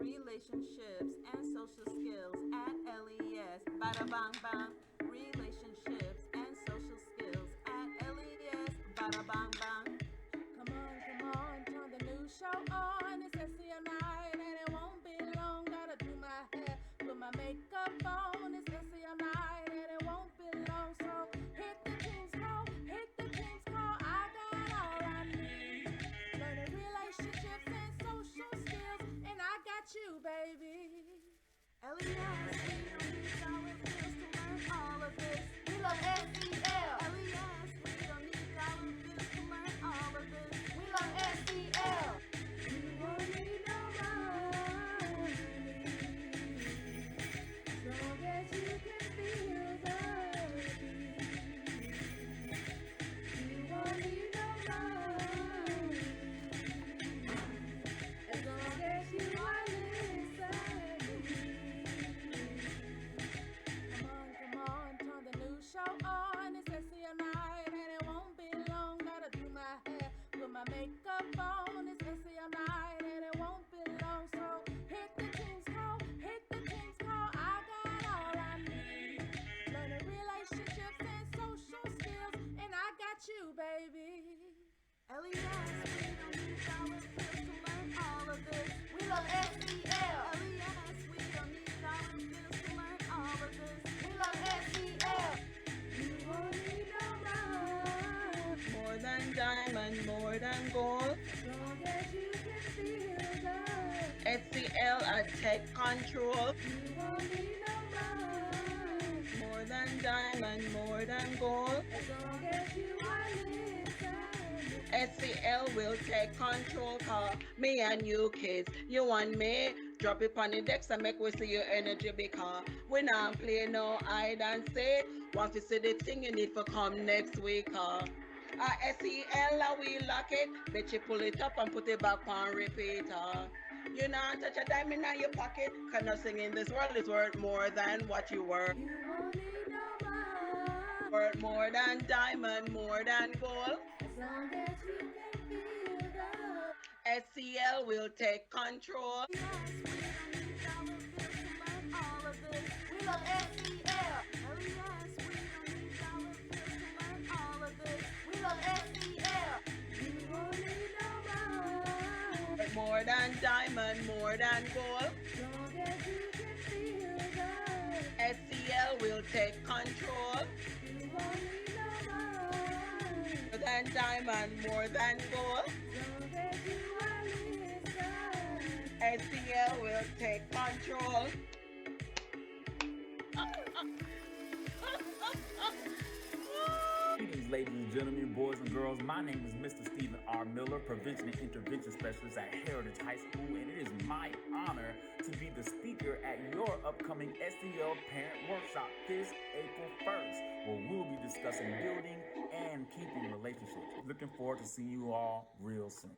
relationships, and social skills at LES. Bada bang bang. Relationships and social skills at LES. Bada bang bang. Come on, turn the new show on. It's SEL night and it won't be long. Gotta do my hair, put my makeup on. It's SEL night and it won't be long. So hit the team's call, I got all I need. Learning relationships and social skills, and I got you, baby. LES, we don't need dollar bills to learn all of this. We love SEL. LES, we don't need dollar bills to learn all of this. We love SEL. You won't need no money, as long as you can feel the beat. You won't need no money, as long as you are listening. Come on, turn the new show on. It's SEL night and it won't be long. Gotta do my hair, put my makeup on. It's SEL night and it won't be long. So hit the team's call, I got all I need. Learning relationships and social skills, and I got you, baby. LES, we don't need dollar bills to learn all of this. We love SEL. LES, we don't need dollar bills to learn all of this. We love SEL. You won't need no money, More than diamond, more than gold. as long as you can feel the. SEL take control. You won't need no money, More than diamond, more than gold. as long as you are listening. SEL will take control, cause me and you kids, you and me, drop it on the decks and make we see your energy, because we not play no hide and seek. Want to see the thing, you need to come next week, SEL, we lock it, bet you pull it up and put it back on repeat, You not touch a diamond in your pocket, cause nothing in this world is worth more than what you worth. You won't need no money, Worth more than diamond, more than gold. as long as you can feel the. SEL will take control. Yes, we don't need dollar bills to learn all of this. We love SEL. LES, we don't need dollar bills to learn all of this. We love SEL. You won't need no money, More than diamond, more than gold. as long as you can feel the. SEL will take control. You won't need no money, More than diamond, more than gold. as long as you are listening. SEL will take control. Greetings, ladies and gentlemen, boys and girls. My name is Mr. Stephen R. Miller, Prevention and Intervention Specialist at Heritage High School, and it is my honor to be the speaker at your upcoming SEL Parent Workshop this April 1st, where we'll be discussing building and keeping relationships. Looking forward to seeing you all real soon.